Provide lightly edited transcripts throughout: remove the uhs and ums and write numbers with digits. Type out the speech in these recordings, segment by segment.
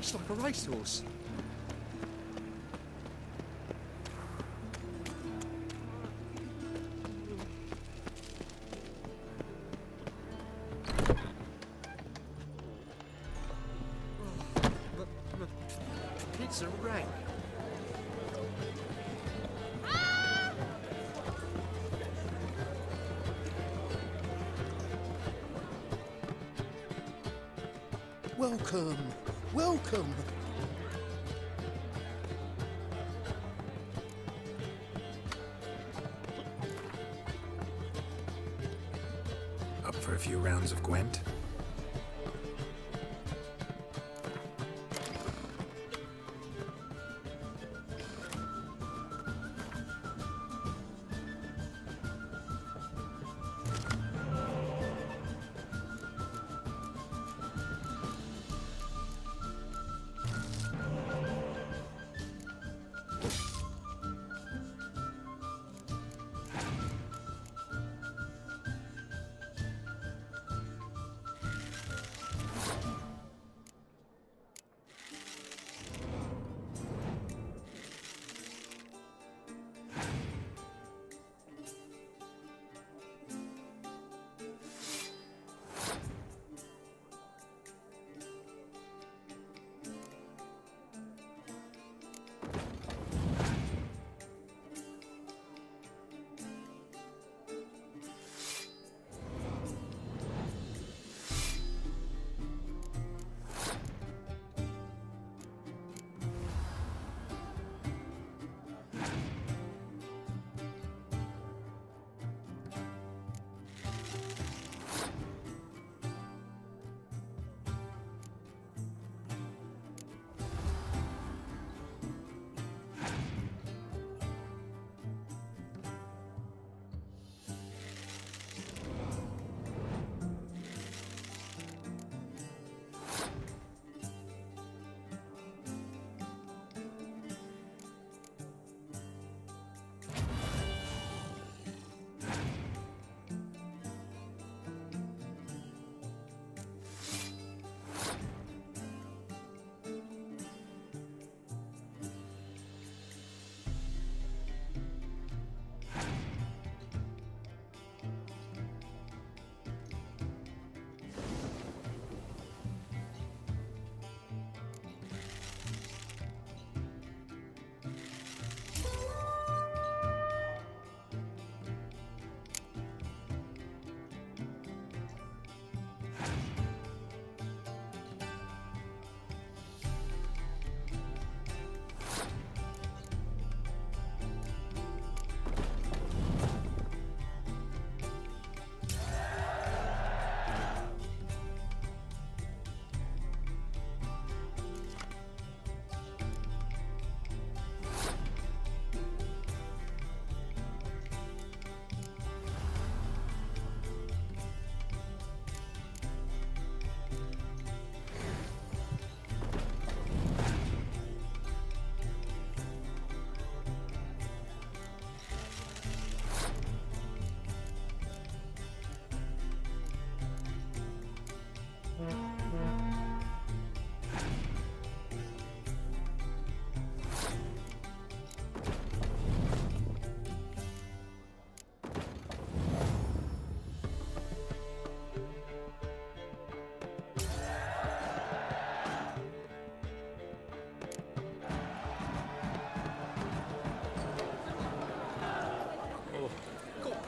It's like a racehorse. It's a wreck. Welcome, welcome. Up for a few rounds of Gwent?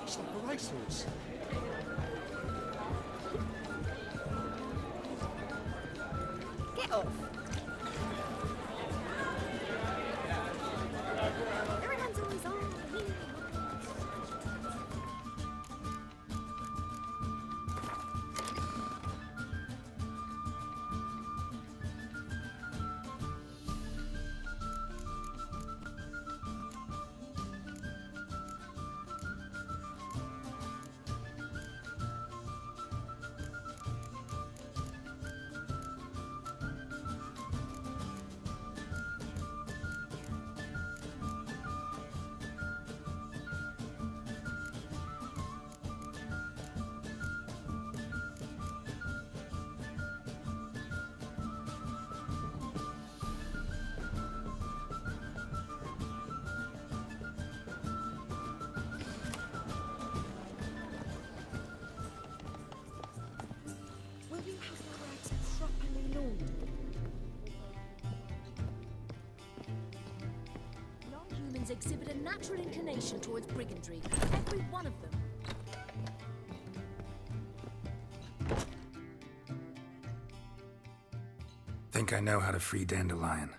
It's like a racehorse. Get off. Everyone's always on me. exhibit a natural inclination towards brigandry. Every one of them. Think I know how to free Dandelion.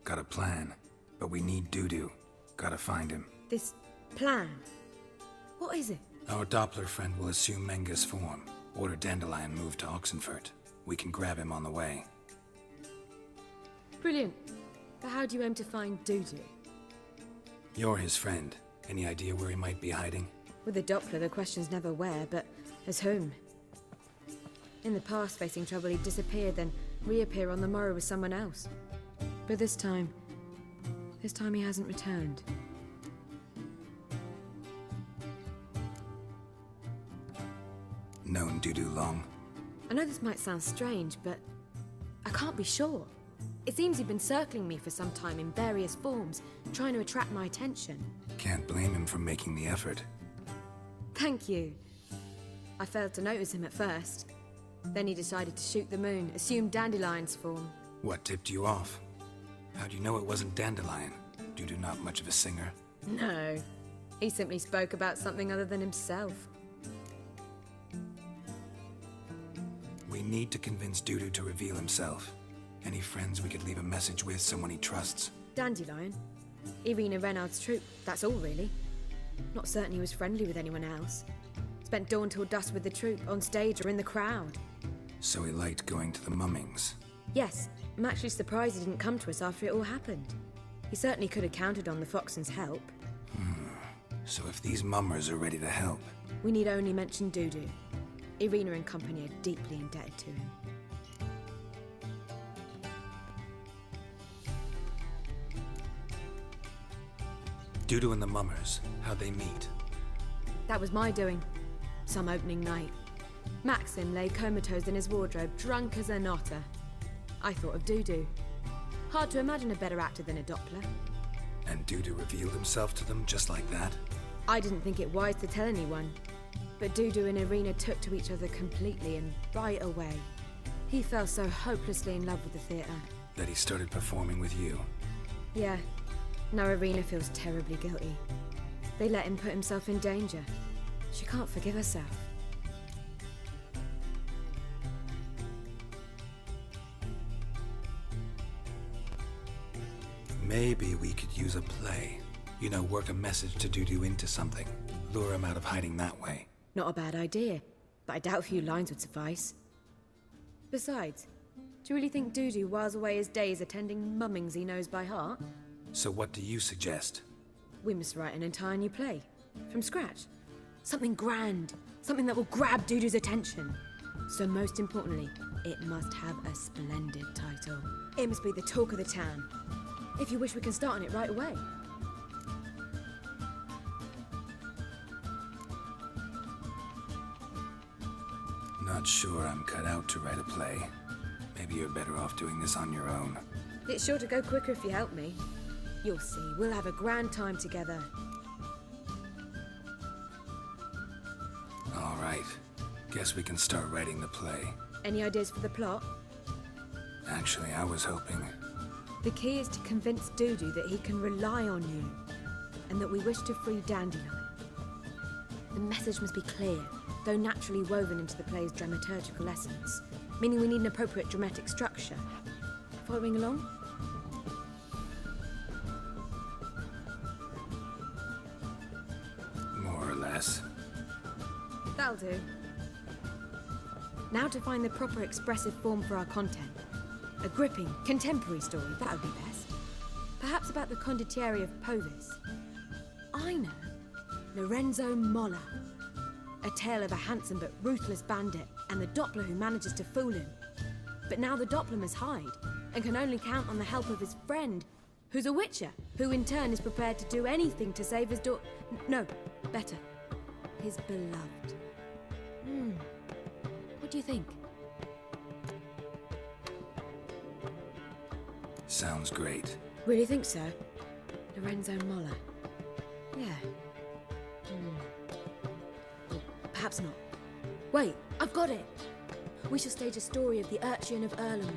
Got a plan, but we need Dudu. Gotta find him. This plan? What is it? Our Doppler friend will assume Menga's form. Order Dandelion moved to Oxenfurt. We can grab him on the way. Brilliant. But how do you aim to find Dudu? You're his friend. Any idea where he might be hiding? With the Doppler, the question's never where, but as whom. In the past, facing trouble, he'd disappear, then reappear on the morrow with someone else. But this time he hasn't returned. Known Dudu long? I know this might sound strange, but I can't be sure. It seems he'd been circling me for some time in various forms, trying to attract my attention. Can't blame him for making the effort. Thank you. I failed to notice him at first. Then he decided to shoot the moon, assume Dandelion's form. What tipped you off? How'd you know it wasn't Dandelion? Dudu not much of a singer? No. He simply spoke about something other than himself. We need to convince Dudu to reveal himself. Any friends we could leave a message with, someone he trusts? Dandelion? Irina Renard's troupe, that's all really. Not certain he was friendly with anyone else. Spent dawn till dusk with the troupe, on stage or in the crowd. So he liked going to the mummings? Yes, I'm actually surprised he didn't come to us after it all happened. He certainly could have counted on the Foxen's help. So if these mummers are ready to help... We need only mention Dudu. Irina and company are deeply indebted to him. Dudu and the mummers, how'd they meet? That was my doing. Some opening night. Maxim lay comatose in his wardrobe, drunk as an otter. I thought of Dudu. Hard to imagine a better actor than a Doppler. And Dudu revealed himself to them just like that? I didn't think it wise to tell anyone. But Dudu and Irina took to each other completely and right away. He fell so hopelessly in love with the theatre. That he started performing with you? Yeah. Now Irina feels terribly guilty. They let him put himself in danger. She can't forgive herself. Maybe we could use a play. You know, work a message to Dudu into something. Lure him out of hiding that way. Not a bad idea, but I doubt a few lines would suffice. Besides, do you really think Dudu whiles away his days attending mummings he knows by heart? So what do you suggest? We must write an entire new play. From scratch. Something grand. Something that will grab Dudu's attention. So most importantly, it must have a splendid title. It must be the talk of the town. If you wish, we can start on it right away. Not sure I'm cut out to write a play. Maybe you're better off doing this on your own. It's sure to go quicker if you help me. You'll see, we'll have a grand time together. All right. Guess we can start writing the play. Any ideas for the plot? Actually, I was hoping... The key is to convince Dudu that he can rely on you, and that we wish to free Dandelion. The message must be clear, though naturally woven into the play's dramaturgical essence, meaning we need an appropriate dramatic structure. Following along? More or less. That'll do. Now to find the proper expressive form for our content. A gripping, contemporary story, that would be best. Perhaps about the condottieri of Povis. I know. Lorenzo Molla. A tale of a handsome but ruthless bandit and the Doppler who manages to fool him. But now the Doppler must hide and can only count on the help of his friend, who's a witcher, who in turn is prepared to do anything to save his daughter. No, better. His beloved. What do you think? Sounds great. Really think so? Lorenzo Molla. Yeah. Or perhaps not. Wait, I've got it! We shall stage a story of the Urchin of Erlenwald.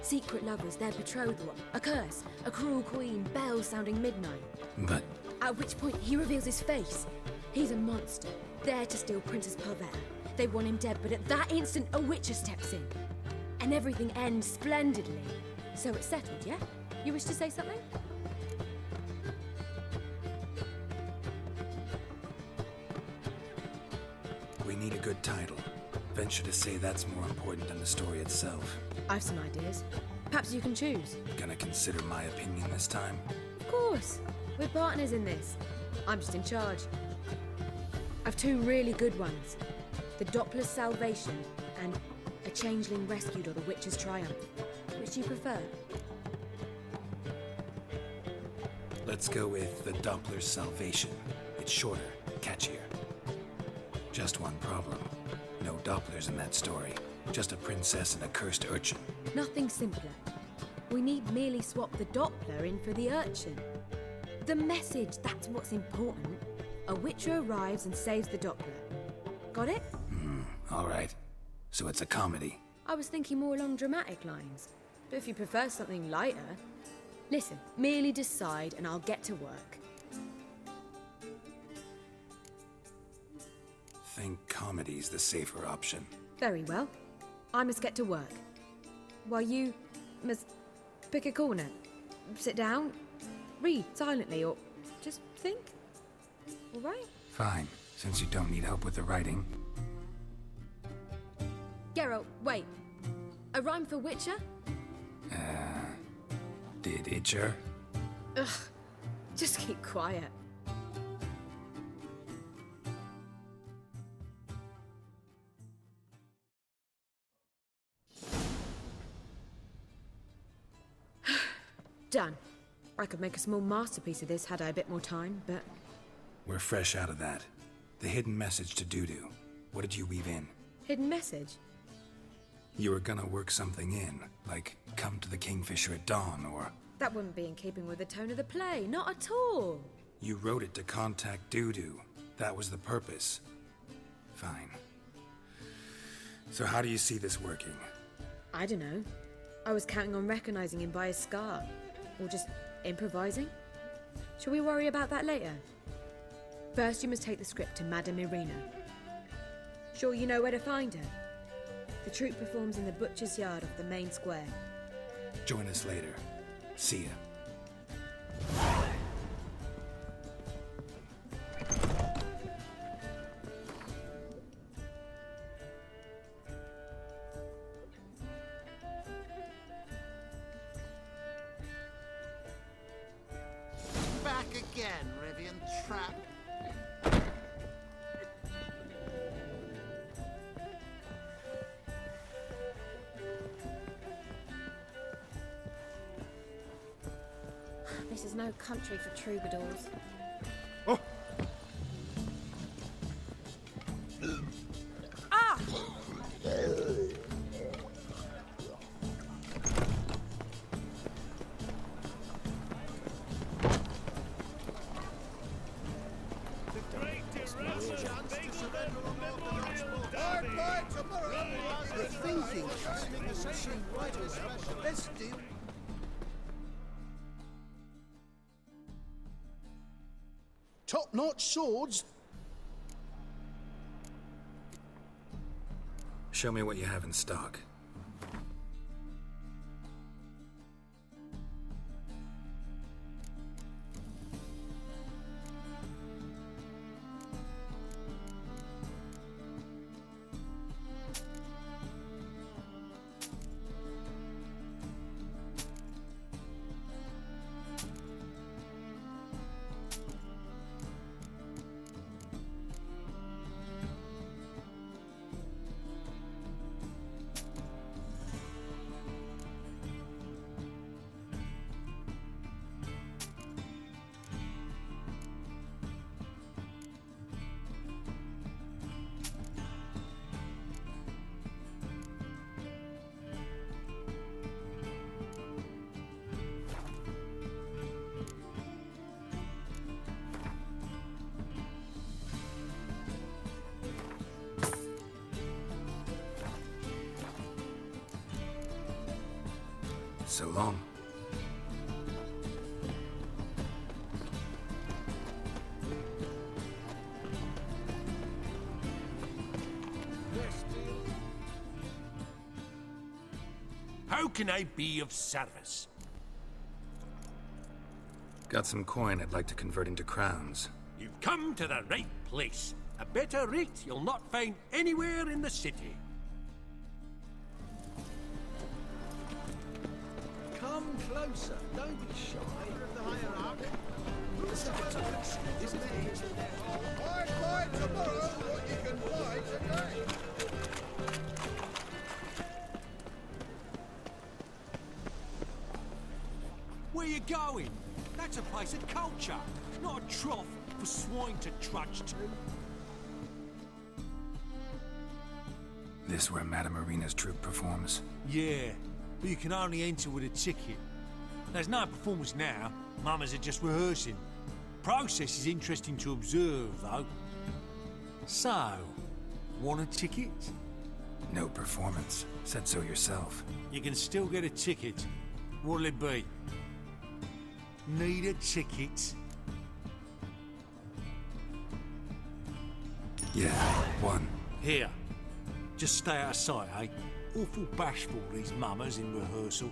Secret lovers, their betrothal, a curse, a cruel queen, bells sounding midnight. But At which point he reveals his face. He's a monster, there to steal Princess Parvetta. They want him dead, but at that instant a Witcher steps in. And everything ends splendidly. So it's settled, yeah? You wish to say something? We need a good title. Venture to say that's more important than the story itself. I've some ideas. Perhaps you can choose. Gonna consider my opinion this time? Of course. We're partners in this. I'm just in charge. I've two really good ones. The Doppler's Salvation and A Changeling Rescued or The Witcher's Triumph. Which do you prefer? Let's go with the Doppler's Salvation. It's shorter, catchier. Just one problem. No Dopplers in that story. Just a princess and a cursed urchin. Nothing simpler. We need merely swap the Doppler in for the urchin. The message, that's what's important. A Witcher arrives and saves the Doppler. Got it? All right. So it's a comedy. I was thinking more along dramatic lines. But if you prefer something lighter... Listen, merely decide and I'll get to work. Think comedy's the safer option. Very well. I must get to work. While you must pick a corner. Sit down, read silently, or just think. All right? Fine, since you don't need help with the writing. Geralt, wait. A rhyme for Witcher? Did Itcher? Ugh. Just keep quiet. Done. I could make a small masterpiece of this had I a bit more time, but... We're fresh out of that. The hidden message to Dudu. What did you weave in? Hidden message? You were gonna work something in, like come to the Kingfisher at dawn, or... That wouldn't be in keeping with the tone of the play, not at all. You wrote it to contact Dudu. That was the purpose. Fine. So how do you see this working? I don't know. I was counting on recognizing him by his scar. Or just improvising. Shall we worry about that later? First, you must take the script to Madame Irina. Sure you know where to find her? The troupe performs in the butcher's yard off the main square. Join us later. See ya. Back again, Rivian Trap. This is no country for troubadours. Ah! The thinking Let's do. Top-notch swords. Show me what you have in stock. So long. How can I be of service? Got some coin I'd like to convert into crowns. You've come to the right place. A better rate you'll not find anywhere in the city. Come closer. Don't be shy. The higher up. Isn't it? Buy tomorrow what you can buy today. Where you going? That's a place of culture, not a trough for swine to trudge to. This where Madame Marina's troupe performs? Yeah, but you can only enter with a ticket. There's no performance now. Mamas are just rehearsing. Process is interesting to observe, though. So, want a ticket? No performance. Said so yourself. You can still get a ticket. What'll it be? Need a ticket? Yeah, one. Here. Just stay out of sight, eh? Awful bashful, these mamas in rehearsal.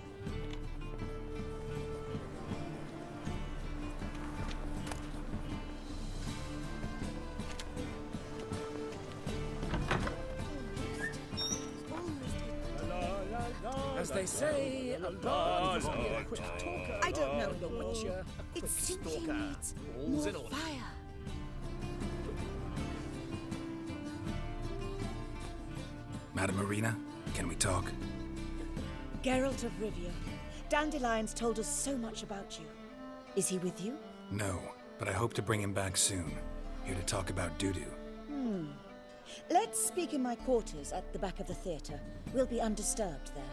As they say, a bard is a quick talker. I don't know. The Witcher, a It quick simply stalker. needs All's more in order. fire. Madame Marina, can we talk? Geralt of Rivia. Dandelion's told us so much about you. Is he with you? No, but I hope to bring him back soon. Here to talk about doo-doo. Let's speak in my quarters at the back of the theatre. We'll be undisturbed there.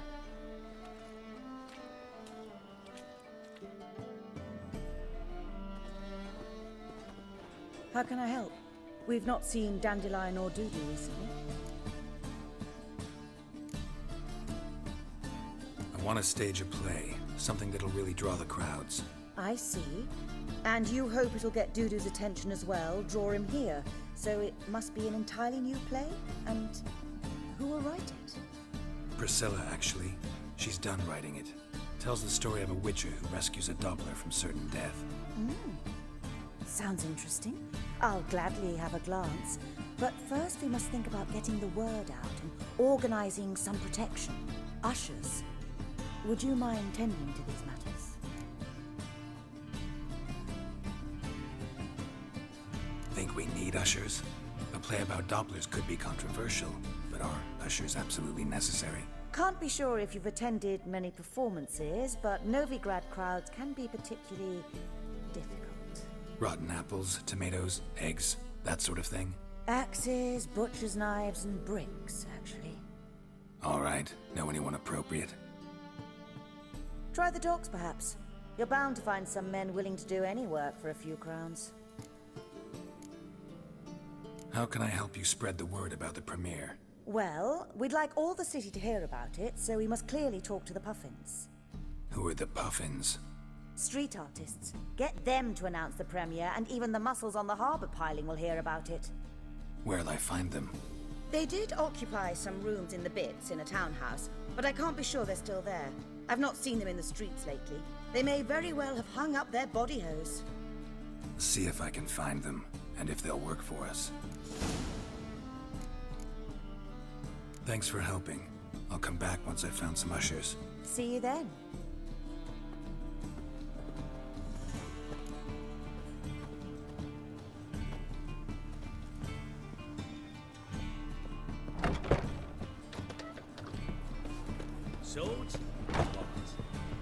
How can I help? We've not seen Dandelion or Doodoo recently. I want to stage a play, something that'll really draw the crowds. I see. And you hope it'll get Doodoo's attention as well, draw him here. So it must be an entirely new play? And who will write it? Priscilla, actually. She's done writing it. Tells the story of a witcher who rescues a Doppler from certain death. Sounds interesting. I'll gladly have a glance. But first we must think about getting the word out and organizing some protection. Ushers. Would you mind tending to these matters? Think we need ushers? A play about Dopplers could be controversial, but are ushers absolutely necessary? Can't be sure if you've attended many performances, but Novigrad crowds can be particularly difficult. Rotten apples, tomatoes, eggs, that sort of thing? Axes, butcher's knives, and bricks, actually. All right. Know anyone appropriate? Try the docks, perhaps. You're bound to find some men willing to do any work for a few crowns. How can I help you spread the word about the premiere? Well, we'd like all the city to hear about it, so we must clearly talk to the Puffins. Who are the Puffins? Street artists. Get them to announce the premiere, and even the muscles on the harbour piling will hear about it. Where'll I find them? They did occupy some rooms in the Bits in a townhouse, but I can't be sure they're still there. I've not seen them in the streets lately. They may very well have hung up their body hose. See if I can find them, and if they'll work for us. Thanks for helping. I'll come back once I've found some ushers. See you then. Swords?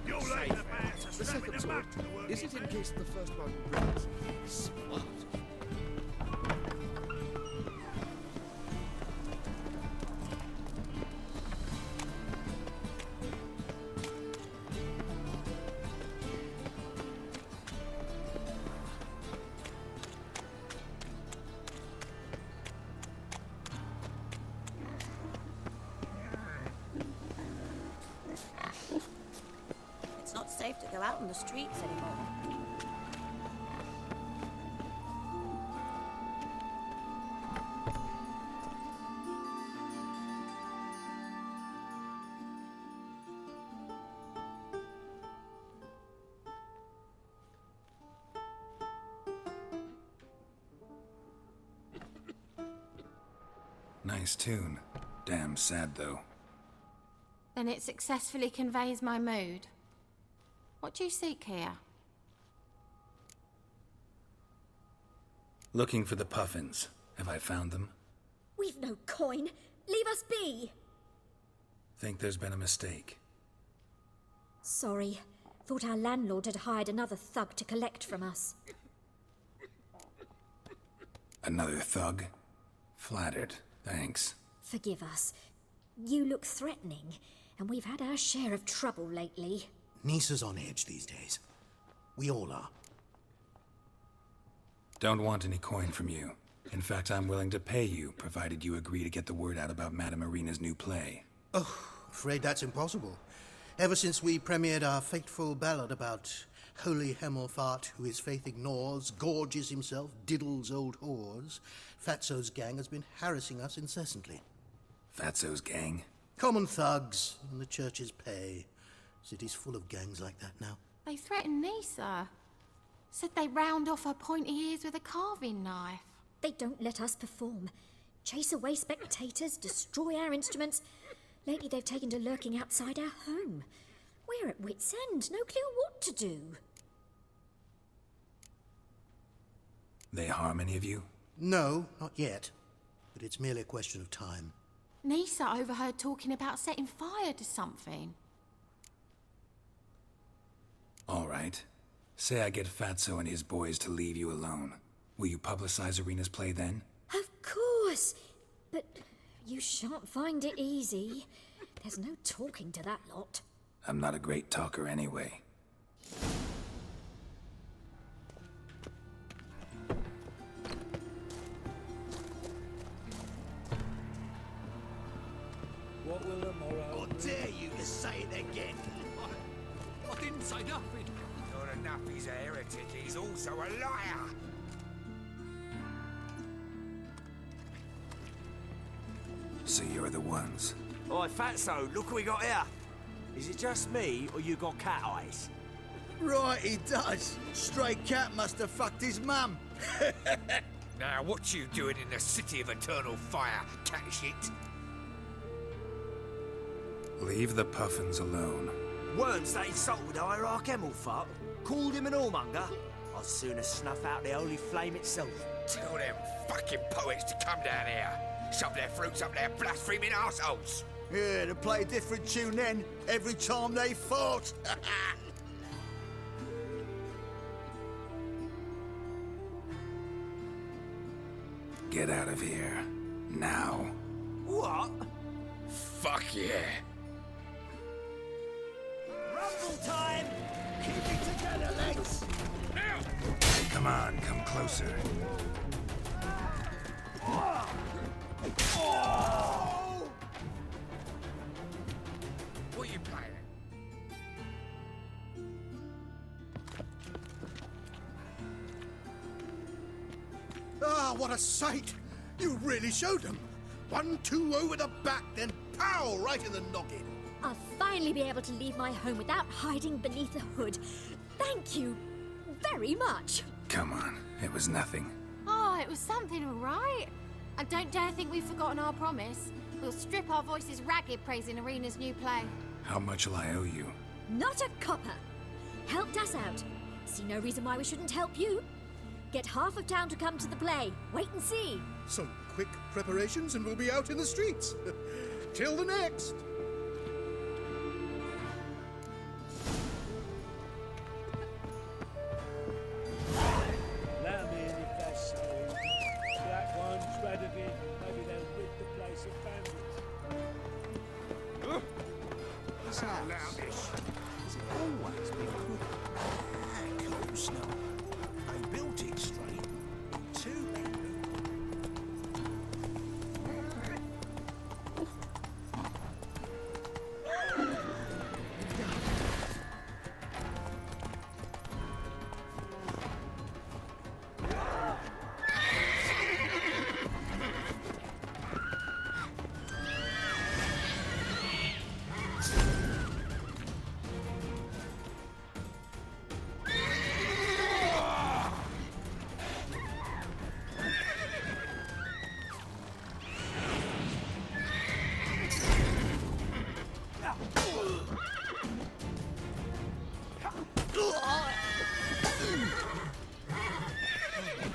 You'll Safe. lay the man to The strap in second the sword. back to the work. Is it in case the first one breaks? Smart. It's not safe to go out on the streets anymore. Nice tune. Damn sad, though. Then it successfully conveys my mood. What do you seek here? Looking for the puffins. Have I found them? We've no coin. Leave us be. Think there's been a mistake. Sorry. Thought our landlord had hired another thug to collect from us. Another thug? Flattered. Thanks. Forgive us. You look threatening, and we've had our share of trouble lately. Nisa's on edge these days. We all are. Don't want any coin from you. In fact, I'm willing to pay you, provided you agree to get the word out about Madame Irina's new play. Oh, afraid that's impossible. Ever since we premiered our fateful ballad about holy Hemelfart, who his faith ignores, gorges himself, diddles old whores, Fatso's gang has been harassing us incessantly. Fatso's gang? Common thugs in the church's pay. City's full of gangs like that now. They threatened Nisa. Said they round off her pointy ears with a carving knife. They don't let us perform. Chase away spectators, destroy our instruments. Lately they've taken to lurking outside our home. We're at wit's end, no clue what to do. They harm any of you? No, not yet. But it's merely a question of time. Nisa overheard talking about setting fire to something. All right. Say I get Fatso and his boys to leave you alone. Will you publicize Irina's play then? Of course. But you shan't find it easy. There's no talking to that lot. I'm not a great talker anyway. What will the morrow? How dare you to say it again? I didn't say nothing. Not enough he's a heretic, he's also a liar. So you're the ones. Oi, Fatso, look what we got here. Is it just me, or you got cat eyes? Right, he does. Stray cat must have fucked his mum. Now, what you doing in the city of eternal fire, cat shit? Leave the puffins alone. Worms that insulted Hierarch Hemelfart, called him an whoremonger. I'd sooner snuff out the holy flame itself. Tell them fucking poets to come down here. Shove their fruits up their blaspheming arseholes. Yeah, to play a different tune then, every time they fought. Get out of here. Now. What? Fuck yeah. Rumble time! Keep it together, legs. Come on, come closer. What are you playing? Ah, what a sight! You really showed them. 1-2 over the back, then pow, right in the noggin. I'll finally be able to leave my home without hiding beneath a hood. Thank you very much. Come on, it was nothing. Oh, it was something, all right. And don't dare think we've forgotten our promise. We'll strip our voices ragged praising Irina's new play. How much will I owe you? Not a copper. Helped us out. See no reason why we shouldn't help you. Get half of town to come to the play. Wait and see. Some quick preparations and we'll be out in the streets. Till the next. Allow me in if that's so. Black ones, red of it. Maybe they'll rid the place of bandits. This house, has it always been good? Close now. They built it straight. Two bedrooms.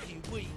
You weak.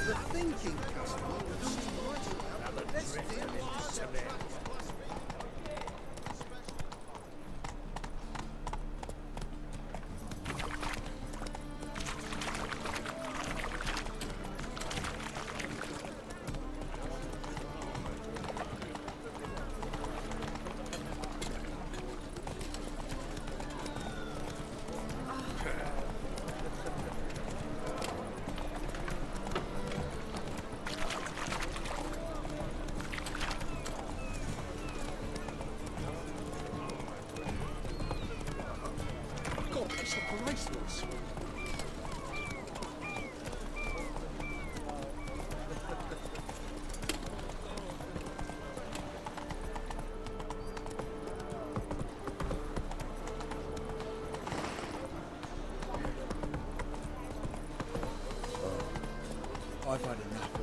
The thinking customer comes right around the best deal God, that's the bracelets. I've had enough.